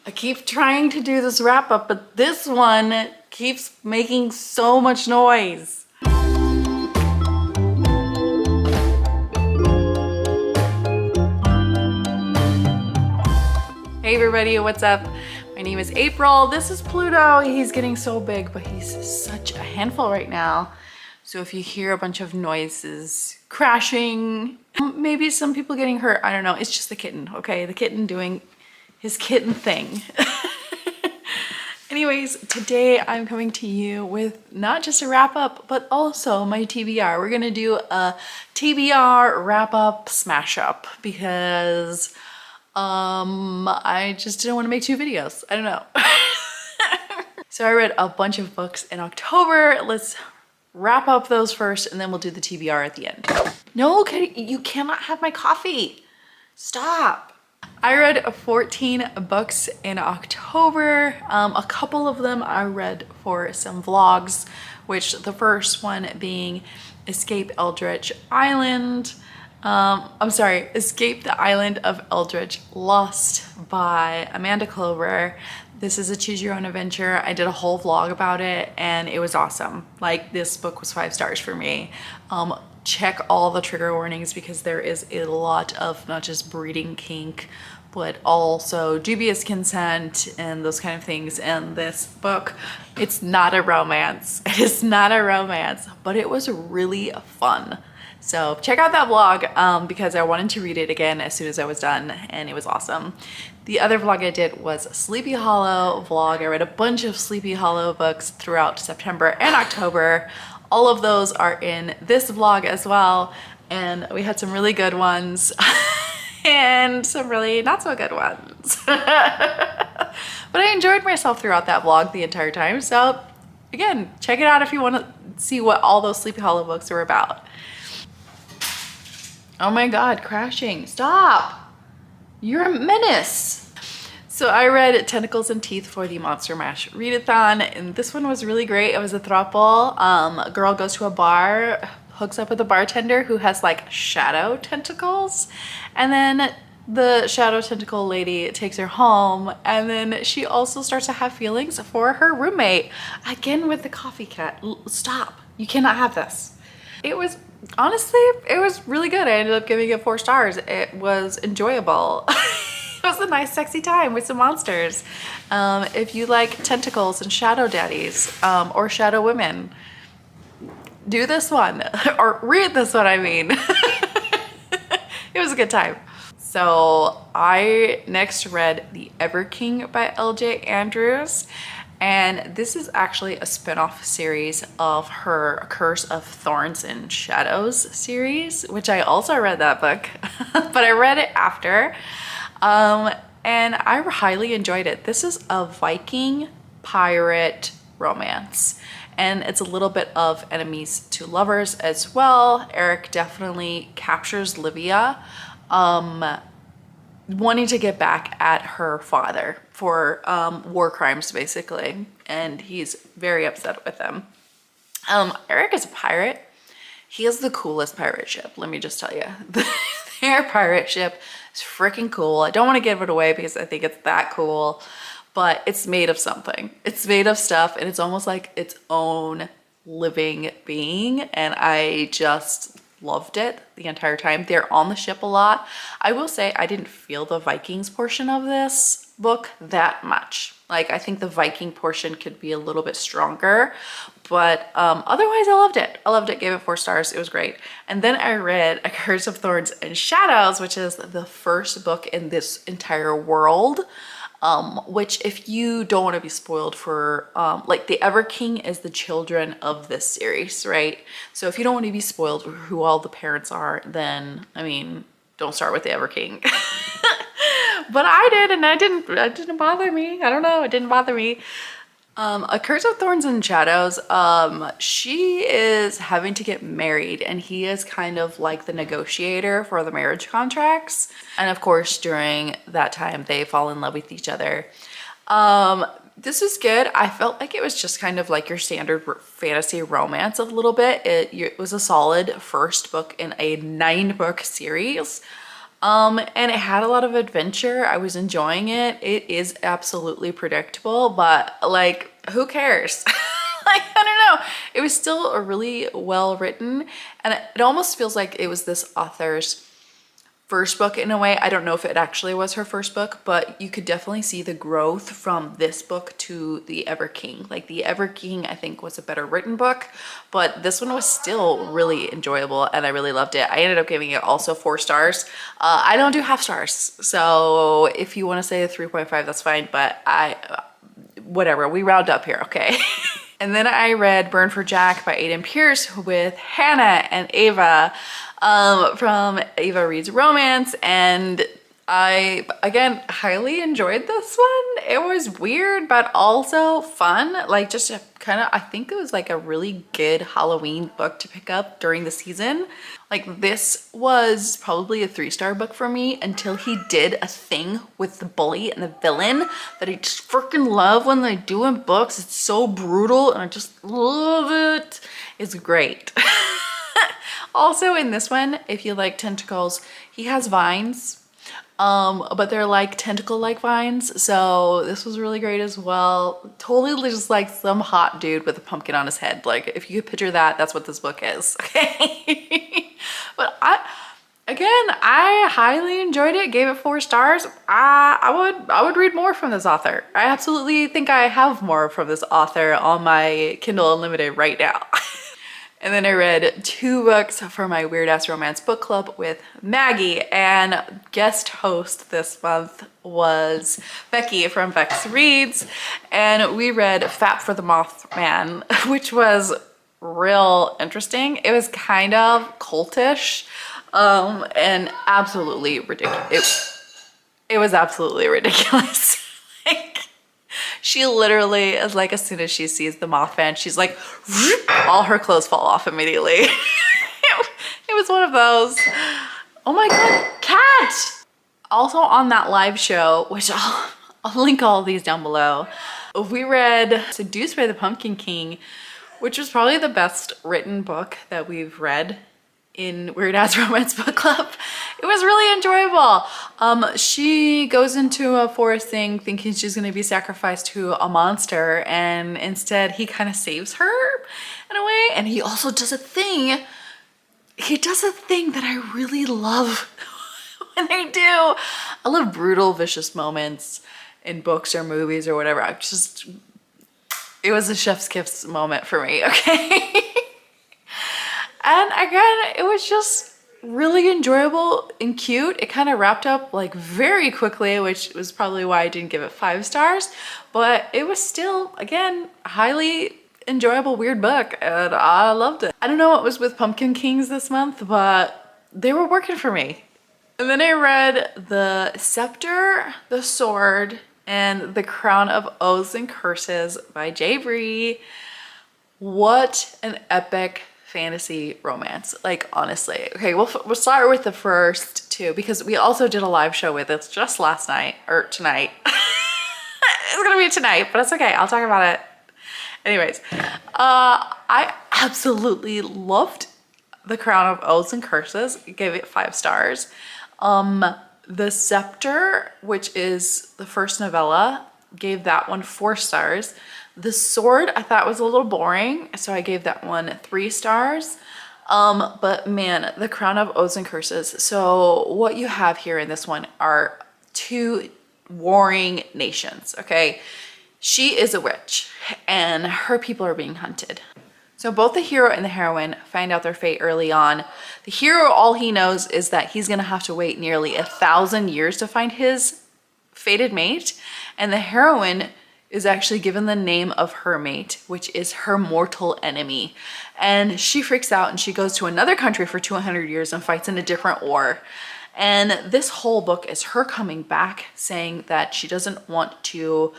I keep trying to do this wrap up, but this one keeps making so much noise. Hey everybody, what's up? My name is April. This is Pluto. He's getting so big, but he's such a handful right now. So if you hear a bunch of noises, crashing, maybe some people getting hurt, I don't know. It's just the kitten, okay? The kitten doing his kitten thing. Anyways, today I'm coming to you with not just a wrap up, but also my TBR. We're gonna do a TBR wrap up smash up because I just didn't want to make two videos. I don't know. So I read a bunch of books in October. Let's wrap up those first and then we'll do the TBR at the end. No, you cannot have my coffee. Stop. I read 14 books in October. A couple of them I read for some vlogs, which the first one being Escape Eldritch Island. Escape the Island of Eldritch Lost by Amanda Clover. This is a choose your own adventure. I did a whole vlog about it and it was awesome. Like, this book was 5 stars for me. Check all the trigger warnings because there is a lot of not just breeding kink, but also dubious consent and those kind of things. And this book, it's not a romance. It is not a romance, but it was really fun. So check out that vlog because I wanted to read it again as soon as I was done and it was awesome. The other vlog I did was Sleepy Hollow vlog. I read a bunch of Sleepy Hollow books throughout September and October. All of those are in this vlog as well. And we had some really good ones and some really not so good ones. But I enjoyed myself throughout that vlog the entire time. So again, check it out if you want to see what all those Sleepy Hollow books are about. Oh my God, crashing. Stop. You're a menace. So I read Tentacles and Teeth for the Monster Mash readathon, and this one was really great. It was a throuple. A girl goes to a bar, hooks up with a bartender who has like shadow tentacles, and then the shadow tentacle lady takes her home, and then she also starts to have feelings for her roommate. Again with the coffee cat. Stop. You cannot have this. It was, honestly, it was really good. I ended up giving it 4 stars. It was enjoyable. It was a nice, sexy time with some monsters. If you like tentacles and shadow daddies or shadow women, do this one or read this one, I mean. It was a good time. So I next read The Ever King by L.J. Andrews. And this is actually a spin-off series of her Curse of Thorns and Shadows series, which I also read that book, but I read it after. And I highly enjoyed it. This is a Viking pirate romance, and it's a little bit of enemies to lovers as well. Eric definitely captures Livia, wanting to get back at her father for war crimes, basically, and he's very upset with him. Eric is a pirate. He has the coolest pirate ship, let me just tell you. Their pirate ship is freaking cool. I don't want to give it away because I think it's that cool, but it's made of something. It's made of stuff, and it's almost like its own living being, and I just loved it the entire time. They're on the ship a lot. I will say I didn't feel the Vikings portion of this book that much. Like, I think the Viking portion could be a little bit stronger, but otherwise I loved it. I loved it, gave it 4 stars. It was great. And then I read A Curse of Thorns and Shadows, which is the first book in this entire world. Which, if you don't want to be spoiled for, like, the Ever King is the children of this series, right? So if you don't want to be spoiled for who all the parents are, then, I mean, don't start with the Ever King. But I did, and it didn't bother me. I don't know, it didn't bother me. A Curse of Thorns and Shadows, she is having to get married, and he is kind of like the negotiator for the marriage contracts. And of course, during that time, they fall in love with each other. This was good. I felt like it was just kind of like your standard fantasy romance a little bit. It was a solid first book in a 9-book series. And it had a lot of adventure. I was enjoying it. It is absolutely predictable, but like, who cares? Like, I don't know. It was still a really well written, and it almost feels like it was this author's first book in a way. I don't know if it actually was her first book, but you could definitely see the growth from this book to The Ever King. Like The Ever King, I think, was a better written book, but this one was still really enjoyable and I really loved it. I ended up giving it also 4 stars. I don't do half stars, so if you want to say a 3.5, that's fine, but whatever, we round up here, okay? And then I read Burn for Jack by Aiden Pierce with Hannah and Ava from Ava Reads Romance. And I, again, highly enjoyed this one. It was weird, but also fun. Like just kind of, I think it was like a really good Halloween book to pick up during the season. Like this was probably a 3-star book for me until he did a thing with the bully and the villain that I just freaking love when they do in books. It's so brutal and I just love it. It's great. Also in this one, if you like tentacles, he has vines, but they're like tentacle-like vines. So this was really great as well. Totally just like some hot dude with a pumpkin on his head. Like if you could picture that, that's what this book is. Okay. But I highly enjoyed it. Gave it 4 stars. I would read more from this author. I absolutely think I have more from this author on my Kindle Unlimited right now. And then I read 2 books for my Weird Ass Romance book club with Maggie, and guest host this month was Becky from Bex Reads, and we read Fat for the Mothman, which was real interesting. It was kind of cultish, and absolutely ridiculous. It was absolutely ridiculous. Like, she literally is like, as soon as she sees the Mothman, she's like, all her clothes fall off immediately. It was one of those. Oh my God, cat! Also on that live show, which I'll link all of these down below, we read Seduced by the Pumpkin King, which was probably the best written book that we've read in Weird Ass Romance Book Club. It was really enjoyable. She goes into a forest thing thinking she's going to be sacrificed to a monster, and instead he kind of saves her in a way. And he also does a thing. He does a thing that I really love when they do. I love brutal, vicious moments in books or movies or whatever. It was a chef's kiss moment for me, okay? And again, it was just really enjoyable and cute. It kind of wrapped up like very quickly, which was probably why I didn't give it 5 stars, but it was still, again, a highly enjoyable weird book and I loved it. I don't know what was with Pumpkin Kings this month, but they were working for me. And then I read The Scepter, the Sword, and The Crown of Oaths and Curses by Jay Bree. What an epic fantasy romance, like honestly. Okay, we'll start with the first 2 because we also did a live show with it just last night or tonight. It's gonna be tonight, but it's okay, I'll talk about it anyways. I absolutely loved The Crown of Oaths and Curses. Gave it 5 stars. The Scepter, which is the first novella, gave that one 4 stars. The Sword I thought was a little boring, so I gave that one 3 stars. But man, The Crown of Oaths and Curses. So what you have here in this one are 2 warring nations, okay? She is a witch and her people are being hunted. So both the hero and the heroine find out their fate early on. The hero, all he knows is that he's gonna have to wait nearly 1,000 years to find his fated mate, and the heroine is actually given the name of her mate, which is her mortal enemy. And she freaks out and she goes to another country for 200 years and fights in a different war. And this whole book is her coming back saying that she doesn't want to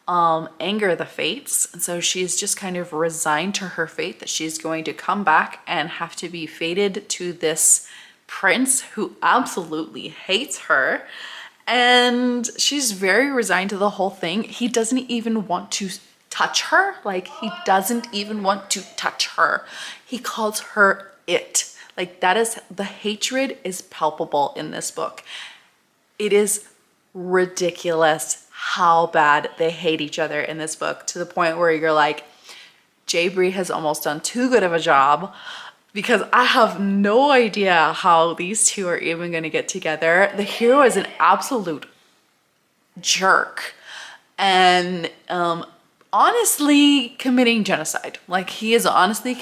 anger the fates. And so she's just kind of resigned to her fate that she's going to come back and have to be fated to this prince who absolutely hates her. And she's very resigned to the whole thing. He doesn't even want to touch her. Like, he doesn't even want to touch her. He calls her it. Like that is, the hatred is palpable in this book. It is ridiculous how bad they hate each other in this book, to the point where you're like, J. Bree has almost done too good of a job, because I have no idea how these two are even going to get together. The hero is an absolute jerk and honestly committing genocide. Like he is honestly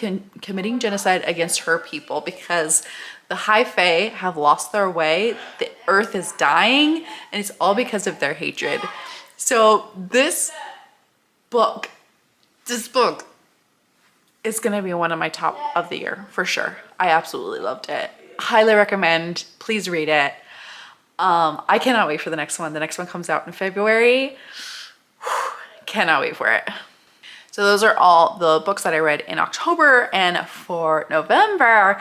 committing genocide against her people, because the High Fae have lost their way. The earth is dying, and it's all because of their hatred. So this book is gonna be one of my top of the year for sure. I absolutely loved it. Highly recommend. Please read it. I cannot wait for the next one. The next one comes out in February. Cannot wait for it. So those are all the books that I read in October, and for November,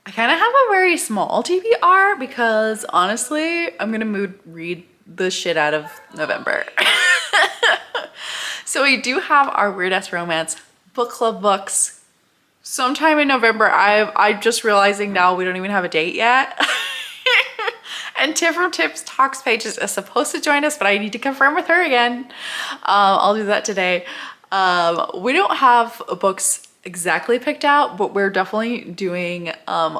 I kind of have a very small TBR, because honestly, I'm gonna mood read the shit out of November. So we do have our Weird Ass Romance book club books sometime in November. I'm just realizing now we don't even have a date yet. And Tiff from Tips Talks Pages is supposed to join us, but I need to confirm with her again. I'll do that today. We don't have books exactly picked out, but we're definitely doing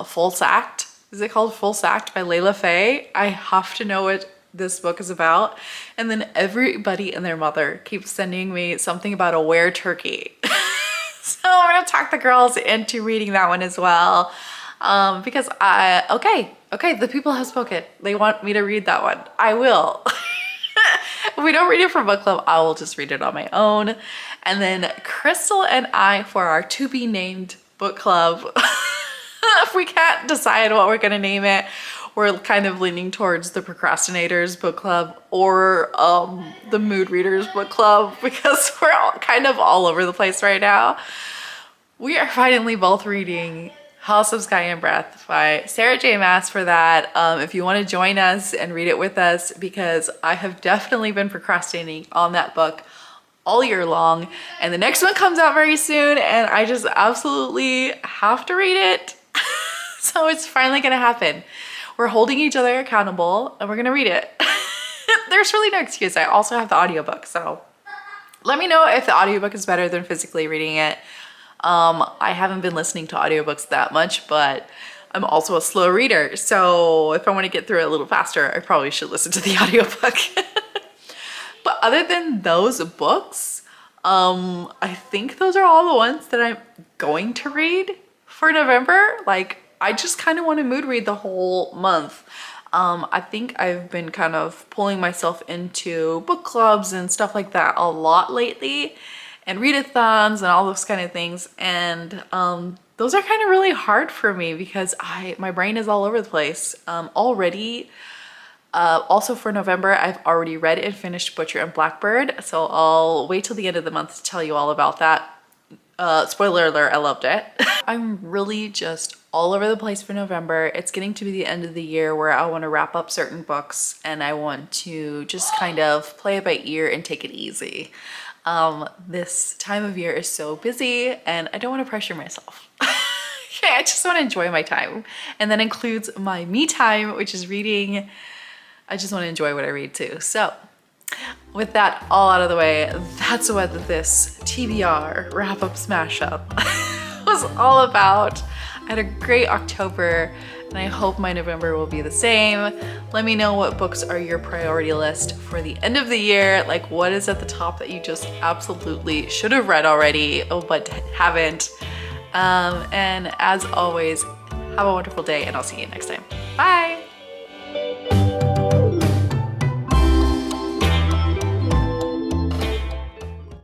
Full Sacked. Is it called Full Sacked by Layla Faye? I have to know what this book is about. And then everybody and their mother keeps sending me something about a were turkey. So I'm gonna talk the girls into reading that one as well. Because okay, the people have spoken. They want me to read that one. I will. If we don't read it for book club, I will just read it on my own. And then Crystal and I, for our to be named book club, if we can't decide what we're gonna name it, we're kind of leaning towards the Procrastinators book club or the Mood Readers book club, because we're all kind of all over the place right now. We are finally both reading House of Sky and Breath by Sarah J. Maas for that. If you want to join us and read it with us, because I have definitely been procrastinating on that book all year long, and the next one comes out very soon, and I just absolutely have to read it. So it's finally gonna happen. We're holding each other accountable, and we're gonna read it. There's really no excuse. I also have the audiobook, so let me know if the audiobook is better than physically reading it. I haven't been listening to audiobooks that much, but I'm also a slow reader. So if I want to get through it a little faster, I probably should listen to the audiobook. But other than those books, I think those are all the ones that I'm going to read for November. Like, I just kind of want to mood read the whole month. I think I've been kind of pulling myself into book clubs and stuff like that a lot lately, and readathons and all those kind of things. And those are kind of really hard for me, because my brain is all over the place already. Also for November, I've already read and finished Butcher and Blackbird, so I'll wait till the end of the month to tell you all about that. Spoiler alert, I loved it. I'm really just all over the place for November. It's getting to be the end of the year where I want to wrap up certain books, and I want to just kind of play it by ear and take it easy. This time of year is so busy, and I don't want to pressure myself. Yeah, I just want to enjoy my time, and that includes my me time, which is reading. I just want to enjoy what I read too. So with that all out of the way, that's what this TBR wrap-up smash-up was all about. I had a great October, and I hope my November will be the same. Let me know what books are your priority list for the end of the year. Like, what is at the top that you just absolutely should have read already but haven't. And as always, have a wonderful day, and I'll see you next time. Bye!